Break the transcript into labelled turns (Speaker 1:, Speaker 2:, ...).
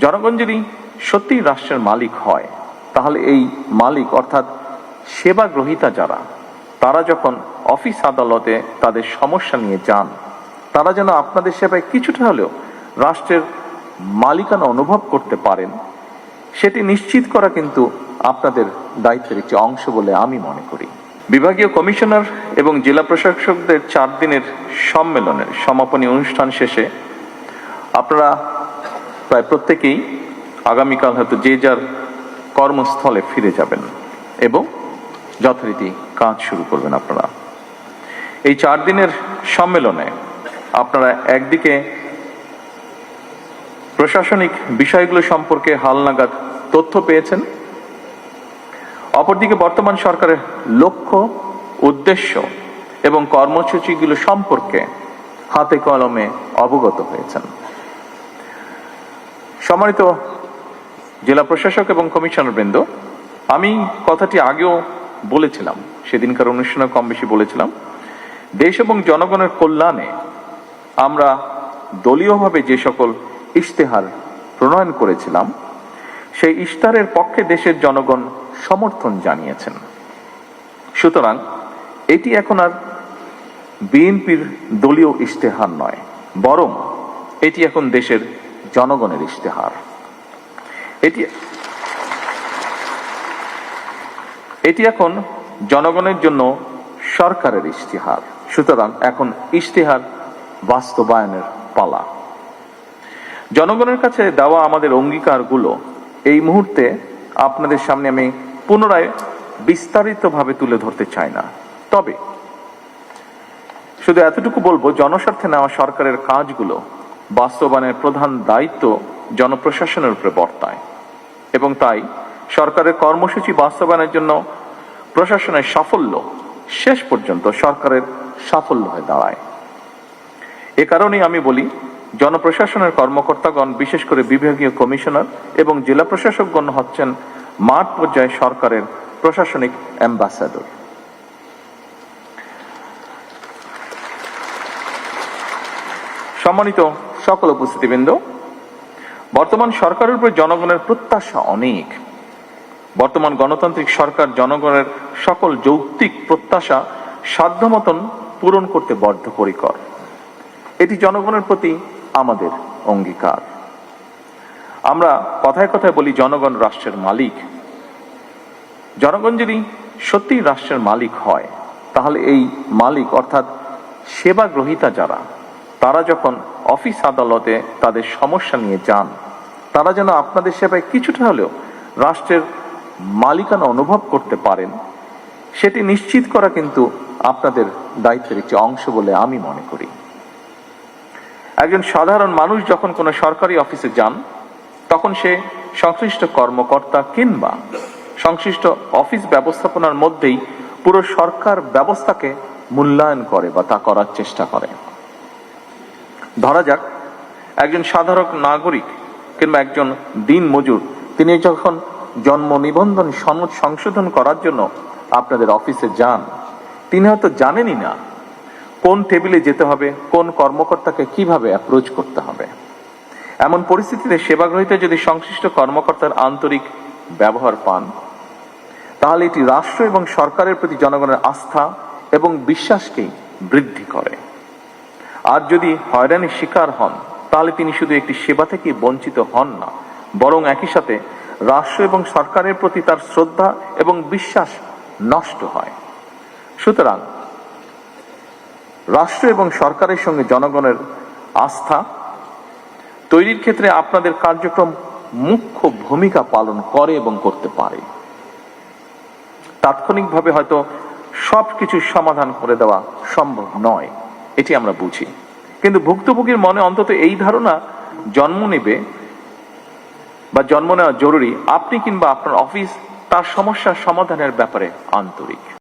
Speaker 1: জনগণ যদি সত্যিই রাষ্ট্রের মালিক হয়, তাহলে এই মালিক অর্থাৎ সেবা গ্রহীতা যারা, তারা যখন অফিস আদালতে তাদের সমস্যা নিয়ে যান, তারা যেন আপনাদের সেবায় কিছুটা হলেও রাষ্ট্রের মালিকানা অনুভব করতে পারেন, সেটি নিশ্চিত করা কিন্তু আপনাদের দায়িত্বের একটি অংশ বলে আমি মনে করি। বিভাগীয় কমিশনার এবং জেলা প্রশাসকদের 4 দিনের সম্মেলনের সমাপনী অনুষ্ঠান শেষে আপনারা প্রায় প্রত্যেকেই আগামীকাল হয়তো যে যার কর্মস্থলে ফিরে যাবেন এবং যথারীতি কাজ শুরু করবেন। আপনারা এই 4 দিনের সম্মেলনে আপনারা একদিকে প্রশাসনিক বিষয়গুলো সম্পর্কে হালনাগাদ তথ্য পেয়েছেন, অপরদিকে বর্তমান সরকারের লক্ষ্য, উদ্দেশ্য এবং কর্মসূচিগুলো সম্পর্কে হাতে কলমে অবগত হয়েছেন। সম্মানিত জেলা প্রশাসক এবং কমিশনার বৃন্দ, আমি কথাটি আগেও বলেছিলাম, সেদিনকার অনুষ্ঠানে কম বেশি বলেছিলাম, দেশ এবং জনগণের কল্যাণে আমরা দলীয়ভাবে যে সকল ইশতেহার প্রণয়ন করেছিলাম, সেই ইশতেহারের পক্ষে দেশের জনগণ সমর্থন জানিয়েছেন। সুতরাং এটি এখন আর বিএনপির দলীয় ইশতেহার নয়, বরং এটি এখন দেশের জনগণের ইশতেহার। এটি এখন জনগণের জন্য সরকারের ইশতেহার। সুতরাং এখন ইশতেহার বাস্তবায়নের পালা। জনগণের কাছে দেওয়া আমাদের অঙ্গীকারগুলো এই মুহূর্তে আপনাদের সামনে আমি পুনরায় বিস্তারিতভাবে তুলে ধরতে চাই না, তবে শুধু এতটুকু বলবো, জনস্বার্থে নেওয়া সরকারের কাজগুলো বাস্তবায়নের প্রধান দায়িত্ব জনপ্রশাসনের উপরে বর্তায় এবং তাই সরকারের কর্মসূচি বাস্তবায়নের জন্য প্রশাসনের সাফল্য শেষ পর্যন্ত সরকারের সাফল্য হয়ে দাঁড়ায়। এ কারণেই আমি বলি, জনপ্রশাসনের কর্মকর্তাগণ, বিশেষ করে বিভাগীয় কমিশনার এবং জেলা প্রশাসকগণ হচ্ছেন মাঠ পর্যায়ে সরকারের প্রশাসনিক অ্যাম্বাসাডর। সম্মানিত সকল উপস্থিতিবৃন্দ, বর্তমান সরকারের উপর জনগণের প্রত্যাশা অনেক। বর্তমান গণতান্ত্রিক সরকার জনগণের সকল যৌক্তিক প্রত্যাশা সাধ্যমতন পূরণ করতে বদ্ধপরিকর। এটি জনগণের প্রতি আমাদের অঙ্গীকার। আমরা কথায় কথায় বলি জনগণ রাষ্ট্রের মালিক। জনগণ যদি সত্যিই রাষ্ট্রের মালিক হয়, তাহলে এই মালিক অর্থাৎ সেবা গ্রহীতা যারা, তারা যখন অফিস আদালতে তাদের সমস্যা নিয়ে যান, তারা যেন আপনাদের সেবায় কিছুটা হলেও রাষ্ট্রের মালিকানা অনুভব করতে পারেন, সেটি নিশ্চিত করা কিন্তু আপনাদের দায়িত্বের একটি অংশ বলে আমি মনে করি। একজন সাধারণ মানুষ যখন কোনো সরকারি অফিসে যান, তখন সে সংশ্লিষ্ট কর্মকর্তা কিংবা সংশ্লিষ্ট অফিস ব্যবস্থাপনার মধ্যেই পুরো সরকার ব্যবস্থাকে মূল্যায়ন করে বা তা করার চেষ্টা করে। ধরা যাক, একজন সাধারণ নাগরিক কিংবা একজন দিনমজুর, তিনি যখন জন্ম নিবন্ধন সনদ সংশোধন করার জন্য আপনাদের অফিসে যান, তিনি হয়তো জানেনই না কোন টেবিলে যেতে হবে, কোন কর্মকর্তাকে কিভাবে অ্যাপ্রোচ করতে হবে। এমন পরিস্থিতিতে সেবাগ্রহীতা যদি সংশ্লিষ্ট কর্মকর্তার আন্তরিক ব্যবহার পান, তাহলে এটি রাষ্ট্র এবং সরকারের প্রতি জনগণের আস্থা এবং বিশ্বাসকেই বৃদ্ধি করে। আর যদি হয়রানির শিকার হন, তাহলে তিনি শুধু একটি সেবা থেকে বঞ্চিত হন না, বরং একই সাথে রাষ্ট্র এবং সরকারের প্রতি তার শ্রদ্ধা এবং বিশ্বাস নষ্ট হয়। সুতরাং রাষ্ট্র এবং সরকারের সঙ্গে জনগণের আস্থা তৈরির ক্ষেত্রে আপনাদের কার্যক্রম মুখ্য ভূমিকা পালন করে এবং করতে পারে। তাৎক্ষণিকভাবে হয়তো সবকিছু সমাধান করে দেওয়া সম্ভব নয়, এটি আমরা বুঝি, কিন্তু ভুক্তভোগীর মনে অন্তত এই ধারণা জন্ম নেওয়া জরুরি, আপনি কিংবা আপনার অফিস তার সমস্যার সমাধানের ব্যাপারে আন্তরিক।